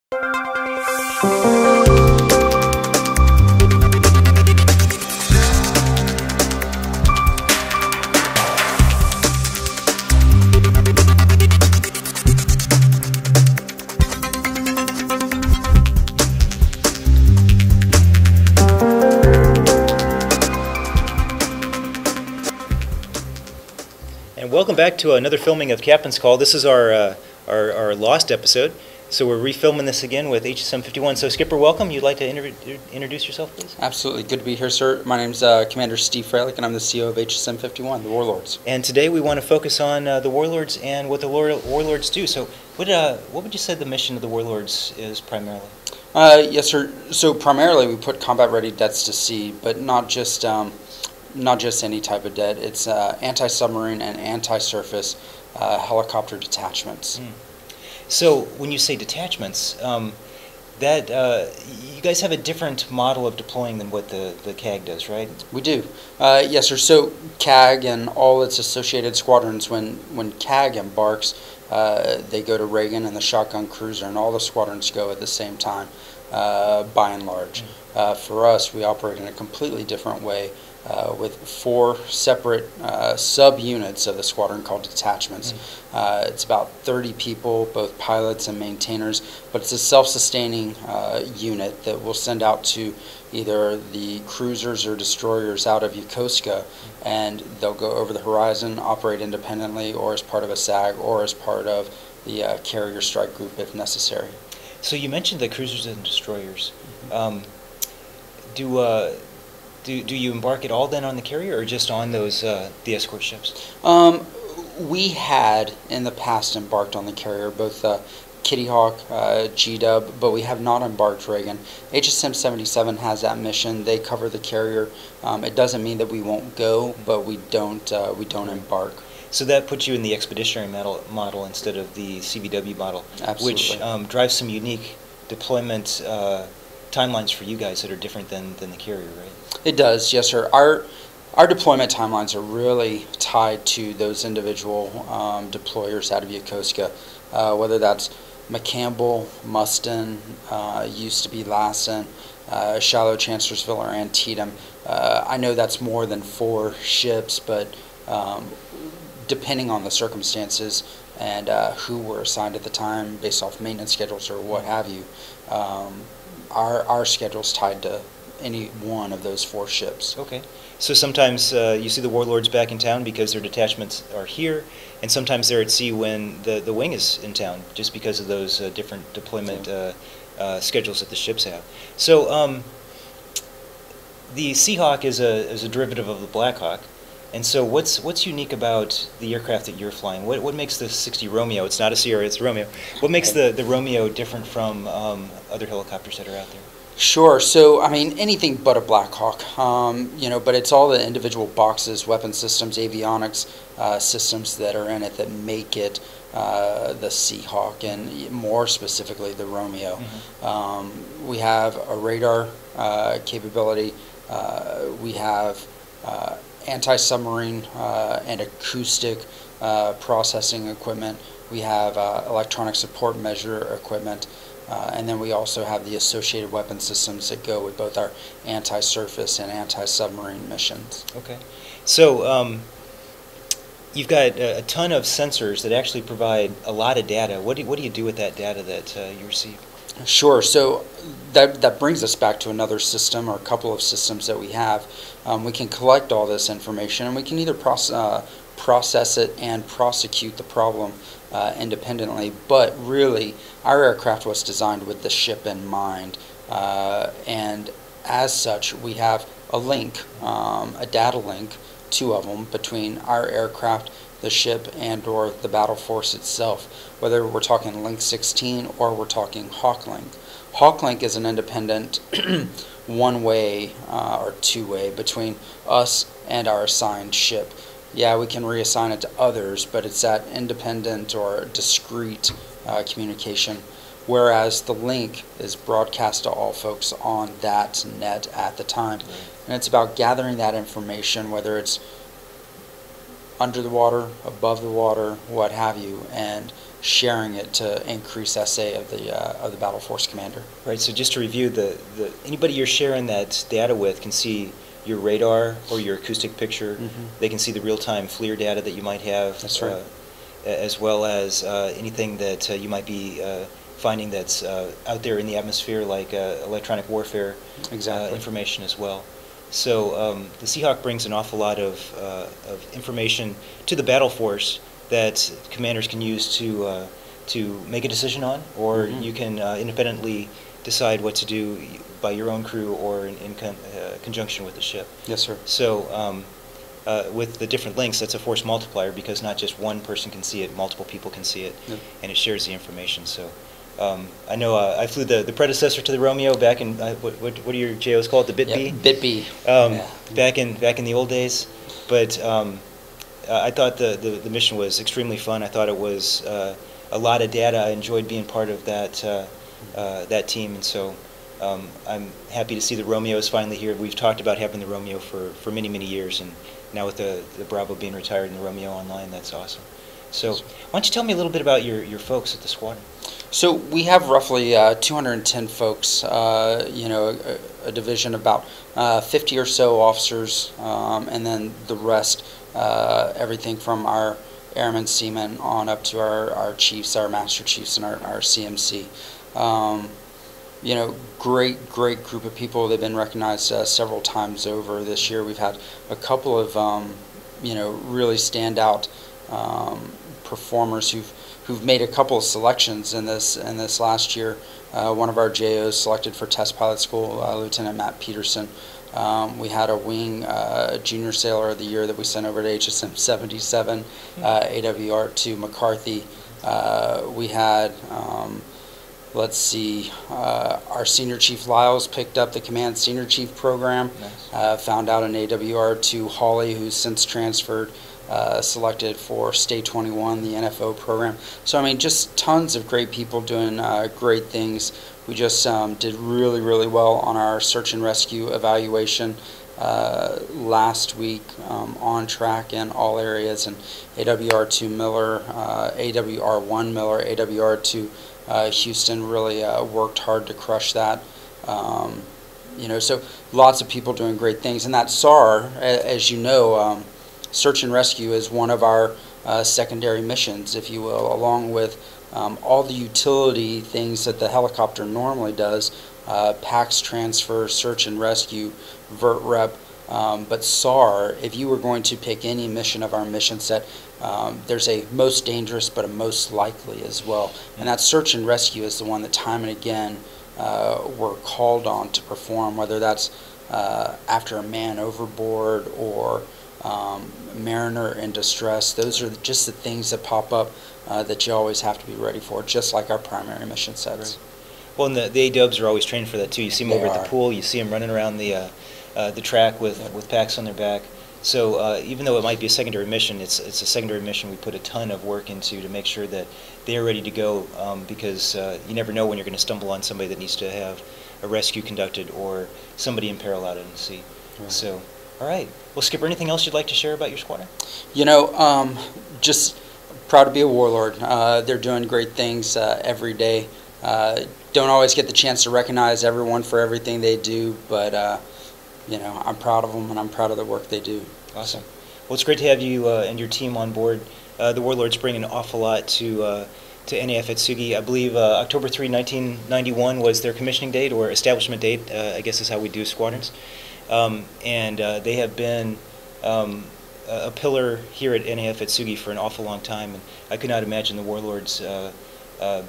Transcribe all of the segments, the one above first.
And welcome back to another filming of Captain's Call. This is our Lost episode, so we're refilming this again with HSM 51. So Skipper, welcome. You'd like to introduce yourself, please? Absolutely. Good to be here, sir. My name's Commander Steve Freilich, and I'm the CEO of HSM 51, the Warlords. And today we want to focus on the Warlords and what the Warlords do. So what would you say the mission of the Warlords is primarily? Yes, sir. So primarily we put combat-ready deaths to sea, but not just any type of dead. It's anti-submarine and anti-surface helicopter detachments. So when you say detachments, that you guys have a different model of deploying than what the CAG does, right? We do. Yes, sir. So CAG and all its associated squadrons, when CAG embarks, they go to Reagan and the shotgun cruiser, and all the squadrons go at the same time, by and large. For us, we operate in a completely different way. With 4 separate sub-units of the squadron called detachments. It's about 30 people, both pilots and maintainers, but it's a self-sustaining unit that we'll send out to either the cruisers or destroyers out of Yokosuka, and they'll go over the horizon, operate independently, or as part of a SAG, or as part of the carrier strike group if necessary. So you mentioned the cruisers and destroyers. Do you embark at all then on the carrier, or just on those the escort ships? We had in the past embarked on the carrier, both Kitty Hawk, G-Dub, but we have not embarked Reagan. HSM 77 has that mission. They cover the carrier. It doesn't mean that we won't go, but we don't embark. So that puts you in the expeditionary model instead of the CVW model, Absolutely. Which drives some unique deployment timelines for you guys that are different than the carrier, right? It does, yes, sir. Our deployment timelines are really tied to those individual deployers out of Yokosuka, whether that's McCampbell, Mustin, used to be Lassen, Shiloh, Chancellorsville, or Antietam. I know that's more than 4 ships, but depending on the circumstances and who were assigned at the time based off maintenance schedules or what have you, our schedule's tied to any one of those 4 ships. Okay. So sometimes you see the Warlords back in town because their detachments are here, and sometimes they're at sea when the wing is in town, just because of those different deployment schedules that the ships have. So the Seahawk is a derivative of the Blackhawk, and so what's unique about the aircraft that you're flying? What makes the 60 Romeo? It's not a Sierra, it's a Romeo. What makes the Romeo different from other helicopters that are out there? Sure. So, I mean, anything but a Black Hawk, but it's all the individual boxes, weapon systems, avionics systems that are in it that make it the Seahawk, and more specifically the Romeo. We have a radar capability. We have anti-submarine and acoustic processing equipment. We have electronic support measure equipment. And then we also have the associated weapon systems that go with both our anti-surface and anti-submarine missions. Okay. So you've got a ton of sensors that actually provide a lot of data. What do you do with that data that you receive? Sure. So that brings us back to another system, or a couple of systems that we have. We can collect all this information, and we can either process it and prosecute the problem independently, but really our aircraft was designed with the ship in mind, and as such we have a link, a data link, 2 of them, between our aircraft, the ship, and or the battle force itself, whether we're talking Link 16 or we're talking HawkLink. HawkLink is an independent one-way or two-way between us and our assigned ship. Yeah, we can reassign it to others, but it's that independent or discrete communication, whereas the link is broadcast to all folks on that net at the time. And it's about gathering that information, whether it's under the water, above the water, what have you, and sharing it to increase SA of the battle force commander. Right, so just to review, anybody you're sharing that data with can see your radar or your acoustic picture. They can see the real-time FLIR data that you might have. That's right. As well as anything that you might be finding that's out there in the atmosphere, like electronic warfare information as well. So the Seahawk brings an awful lot of information to the battle force that commanders can use to make a decision on, or you can independently decide what to do by your own crew or in conjunction with the ship. Yes, sir. So with the different links, that's a force multiplier, because not just one person can see it, multiple people can see it, and it shares the information. So I know I flew the predecessor to the Romeo back in, what are your JOs called, the BIT-B? BIT-B. Back in the old days. But I thought the mission was extremely fun. I thought it was a lot of data. I enjoyed being part of that team, and so I'm happy to see the Romeo is finally here. We've talked about having the Romeo for many, many years, and now with the Bravo being retired and the Romeo online, that's awesome. So why don't you tell me a little bit about your folks at the squadron? So we have roughly 210 folks, a division of about 50 or so officers, and then the rest, everything from our airmen, seamen, on up to our chiefs, our master chiefs, and our CMC. Great group of people. They've been recognized several times over this year. We've had a couple of, really standout performers who've made a couple of selections in this last year. One of our JOs selected for test pilot school, Lieutenant Matt Peterson. We had a wing junior sailor of the year that we sent over to HSM 77, AWR to McCarthy. We had, our senior chief Lyles picked up the command senior chief program. Nice. Found out an AWR to Hawley, who's since transferred. Selected for Stay 21, the NFO program. So, I mean, just tons of great people doing great things. We just did really, really well on our search and rescue evaluation last week, on track in all areas. And AWR2 Miller, AWR1 Miller, AWR2 Houston really worked hard to crush that. So lots of people doing great things. And that SAR, as you know, search and rescue is one of our secondary missions, if you will, along with all the utility things that the helicopter normally does, PAX transfer, search and rescue, vert rep. But SAR, if you were going to pick any mission of our mission set, there's a most dangerous but a most likely as well. And that search and rescue is the one that time and again we're called on to perform, whether that's after a man overboard or mariner in distress. Those are just the things that pop up that you always have to be ready for, just like our primary mission sets. Right. Well, and the A-dubs are always trained for that too. You see them over at the pool, you see them running around the track with packs on their back. So even though it might be a secondary mission, it's a secondary mission we put a ton of work into to make sure that they're ready to go, because you never know when you're going to stumble on somebody that needs to have a rescue conducted or somebody in peril out at sea. Right. So, all right. Well, Skipper, anything else you'd like to share about your squadron? Just proud to be a warlord. They're doing great things every day. Don't always get the chance to recognize everyone for everything they do, but I'm proud of them and I'm proud of the work they do. Awesome. Well, it's great to have you and your team on board. The warlords bring an awful lot to NAF Atsugi. I believe October 3, 1991 was their commissioning date, or establishment date, I guess is how we do squadrons. And they have been a pillar here at NAF Atsugi for an awful long time, and I could not imagine the warlords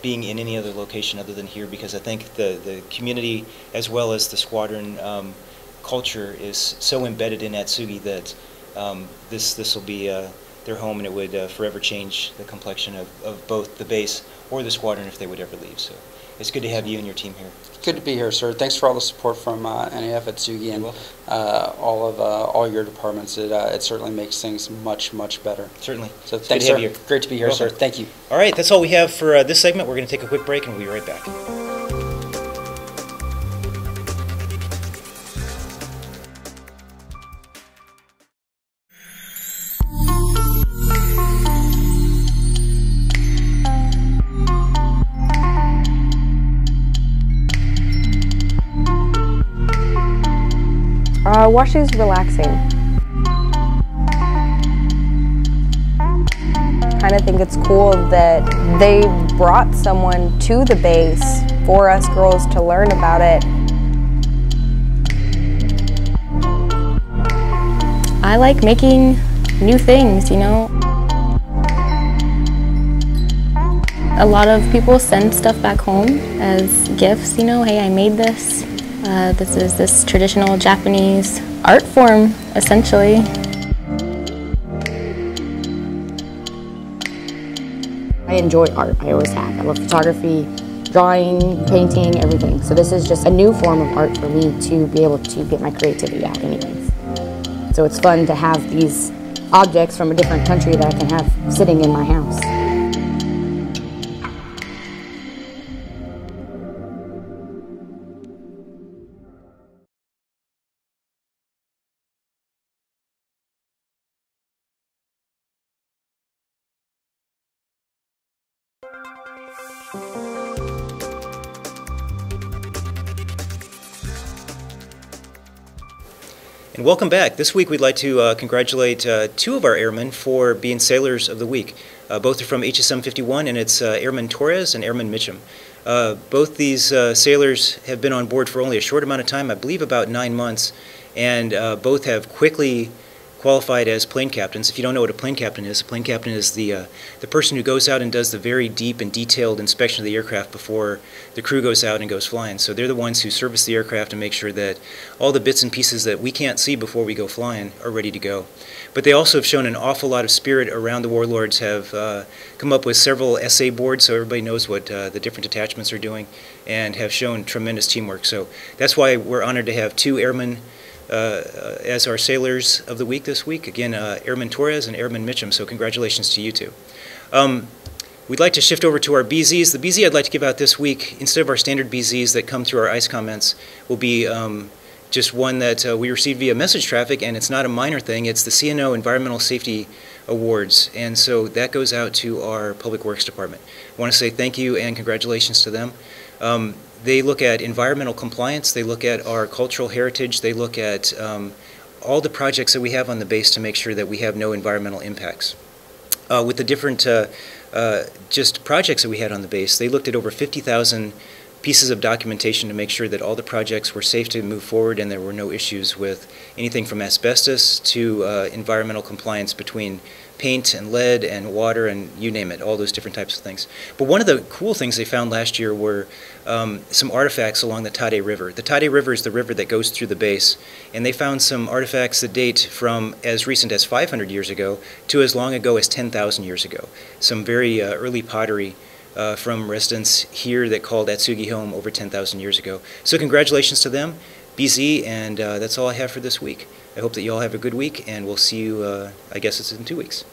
being in any other location other than here, because I think the community as well as the squadron culture is so embedded in Atsugi that this will be their home, and it would forever change the complexion of both the base or the squadron if they would ever leave. So it's good to have you and your team here. Good to be here, sir. Thanks for all the support from NAF Atsugi and all your departments. It certainly makes things much better. Certainly. So it's thanks, sir. Great to be here, sir. Thank you. All right, that's all we have for this segment. We're going to take a quick break, and we'll be right back. Washington's relaxing. Kind of think it's cool that they brought someone to the base for us girls to learn about it. I like making new things, you know. A lot of people send stuff back home as gifts, you know, hey, I made this. This is this traditional Japanese art form, essentially. I enjoy art, I always have. I love photography, drawing, painting, everything. So this is just a new form of art for me to be able to get my creativity out anyways. So it's fun to have these objects from a different country that I can have sitting in my house. And welcome back. This week we'd like to congratulate two of our airmen for being Sailors of the Week. Both are from HSM 51, and it's Airman Torres and Airman Mitchum. Both these sailors have been on board for only a short amount of time, I believe about 9 months, and both have quickly qualified as plane captains. If you don't know what a plane captain is the person who goes out and does the very deep and detailed inspection of the aircraft before the crew goes out and goes flying. So they're the ones who service the aircraft and make sure that all the bits and pieces that we can't see before we go flying are ready to go. But they also have shown an awful lot of spirit around the Warlords, have come up with several essay boards so everybody knows what the different detachments are doing, and have shown tremendous teamwork. So that's why we're honored to have two airmen as our Sailors of the Week this week. Again, Airman Torres and Airman Mitchum, so congratulations to you two. We'd like to shift over to our BZs. The BZ I'd like to give out this week, instead of our standard BZs that come through our ICE comments, will be just one that we received via message traffic, and it's not a minor thing. It's the CNO Environmental Safety Awards, and so that goes out to our Public Works Department. I want to say thank you and congratulations to them. They look at environmental compliance, they look at our cultural heritage, they look at all the projects that we have on the base to make sure that we have no environmental impacts. With the different just projects that we had on the base, they looked at over 50,000 pieces of documentation to make sure that all the projects were safe to move forward and there were no issues with anything from asbestos to environmental compliance between paint and lead and water and you name it, all those different types of things. But one of the cool things they found last year were some artifacts along the Tade River. The Tade River is the river that goes through the base, and they found some artifacts that date from as recent as 500 years ago to as long ago as 10,000 years ago. Some very early pottery from residents here that called Atsugi home over 10,000 years ago. So congratulations to them, BZ, and that's all I have for this week. I hope that you all have a good week, and we'll see you, I guess it's in 2 weeks.